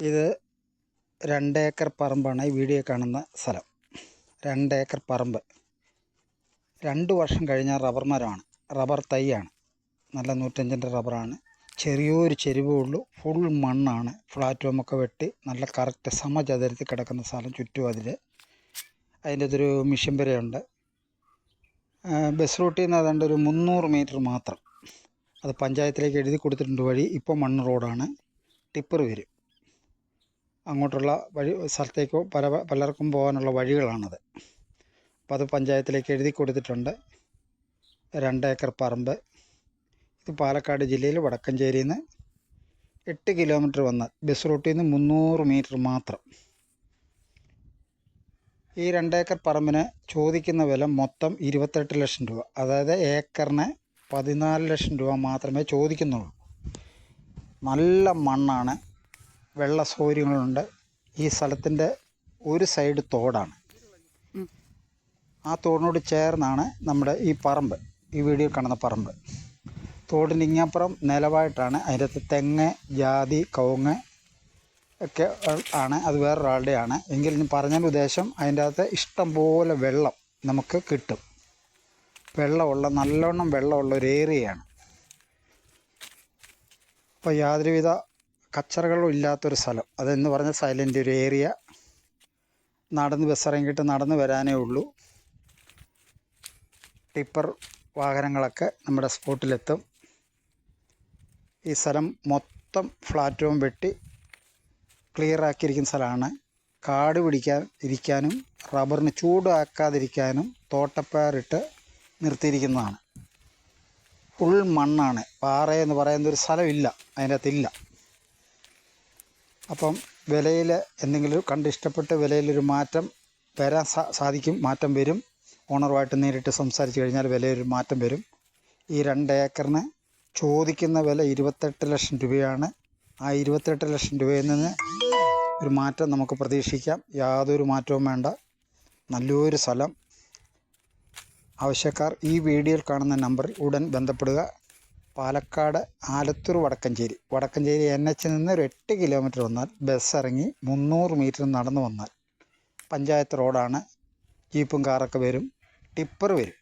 ഇത് 2 ഏക്കർ പറമ്പാണ് ഈ വീഡിയോ കാണുന്ന സ്ഥലം. 2 ഏക്കർ പറമ്പ്. 2 വർഷം കഴിഞ്ഞ റബ്ബർ മരമാണ്, റബ്ബർ തൈയാണ്. നല്ല 105ൻ്റെ റബ്ബറാണ്. ചെറിയൊരു ചെരിവേ ഉള്ളൂ. ഫുൾ മണ്ണാണ്. പ്ലാറ്റ്ഫോമൊക്കെ വെട്ടി നല്ല കറക്റ്റ് സമചതുരത്തിൽ കിടക്കുന്ന സ്ഥലം. ചുറ്റും അതിൻ്റെ അതൊരു മിഷൻ വരെയുണ്ട്. ബസ് റൂട്ടിൽ നിന്ന് ഏതാണ്ട് ഒരു 300 മീറ്റർ മാത്രം. അത് പഞ്ചായത്തിലേക്ക് എഴുതി കൊടുത്തിട്ടുണ്ട് വഴി. ഇപ്പോൾ മണ്ണ് റോഡാണ്. ടിപ്പർ വരും. അങ്ങോട്ടുള്ള വഴി സ്ഥലത്തേക്ക് പലർക്കും പോകാനുള്ള വഴികളാണത്. അപ്പോൾ അത് പഞ്ചായത്തിലേക്ക് എഴുതി കൊടുത്തിട്ടുണ്ട്. 2 ഏക്കർ പറമ്പ്. ഇത് പാലക്കാട് ജില്ലയിൽ വടക്കഞ്ചേരിയിൽ നിന്ന് 8 കിലോമീറ്റർ വന്നാൽ ബസ് റൂട്ടിൽ നിന്ന് 300 മീറ്റർ മാത്രം. ഈ 2 ഏക്കർ പറമ്പിന് ചോദിക്കുന്ന വില മൊത്തം 28 ലക്ഷം രൂപ. അതായത് ഏക്കറിന് 14 ലക്ഷം രൂപ മാത്രമേ ചോദിക്കുന്നുള്ളൂ. നല്ല മണ്ണാണ്, വെള്ള സൗകര്യങ്ങളുണ്ട്. ഈ സ്ഥലത്തിൻ്റെ ഒരു സൈഡ് തോടാണ്. ആ തോടിനോട് ചേർന്നാണ് നമ്മുടെ ഈ പറമ്പ്, ഈ വീഡിയോ കാണുന്ന പറമ്പ്. തോടിൻ്റെ ഇങ്ങപ്പുറം നിലവായിട്ടാണ്. അതിൻ്റെ അകത്ത് തെങ്ങ്, ജാതി, കവുങ്ങ് ഒക്കെ ആണ്. അത് വേറൊരാളുടെയാണ്. എങ്കിൽ ഞാൻ പറഞ്ഞ ഉദ്ദേശം, അതിൻ്റെ അകത്ത് ഇഷ്ടം പോലെ വെള്ളം നമുക്ക് കിട്ടും. നല്ലോണം വെള്ളമുള്ള ഒരു ഏരിയയാണ്. അപ്പോൾ യാതൊരുവിധ കച്ചറകളും ഇല്ലാത്തൊരു സ്ഥലം. അതെന്ന് പറഞ്ഞാൽ സൈലൻ്റ് ഒരു ഏരിയ. നടന്ന് ബസ് ഇറങ്ങിയിട്ട് നടന്ന് വരാനേ ഉള്ളൂ. ടിപ്പർ വാഹനങ്ങളൊക്കെ നമ്മുടെ സ്പോട്ടിലെത്തും. ഈ സ്ഥലം മൊത്തം പ്ലാറ്റ്ഫോം വെട്ടി ക്ലിയറാക്കിയിരിക്കുന്ന സ്ഥലമാണ്. കാട് ഇരിക്കാനും റബ്ബറിന് ചൂടാക്കാതിരിക്കാനും തോട്ടപ്പയറിട്ട് നിർത്തിയിരിക്കുന്നതാണ്. ഫുൾ മണ്ണാണ്. പാറയെന്ന് പറയുന്നൊരു സ്ഥലമില്ല, അതിൻ്റെ അകത്തില്ല. അപ്പം വിലയിൽ എന്തെങ്കിലും കണ്ട് ഇഷ്ടപ്പെട്ട് വിലയിലൊരു മാറ്റം വരാൻ സാധിക്കും. മാറ്റം വരും. ഓണറുമായിട്ട് നേരിട്ട് സംസാരിച്ച് കഴിഞ്ഞാൽ വിലയൊരു മാറ്റം വരും. ഈ 2 ഏക്കറിന് ചോദിക്കുന്ന വില 28 ലക്ഷം രൂപയാണ്. ആ 28 ലക്ഷം രൂപയിൽ നിന്ന് ഒരു മാറ്റം നമുക്ക് പ്രതീക്ഷിക്കാം. യാതൊരു മാറ്റവും വേണ്ട. നല്ലൊരു സ്ഥലം. ആവശ്യക്കാർ ഈ വീഡിയോയിൽ കാണുന്ന നമ്പറിൽ ഉടൻ ബന്ധപ്പെടുക. പാലക്കാട് ആലത്തൂർ വടക്കഞ്ചേരി NH നിന്ന് ഒരു 8 കിലോമീറ്റർ വന്നാൽ ബസ് ഇറങ്ങി 300 മീറ്റർ നടന്നു വന്നാൽ പഞ്ചായത്ത് റോഡാണ്. ജീപ്പും കാറൊക്കെ വരും. ടിപ്പർ വരും.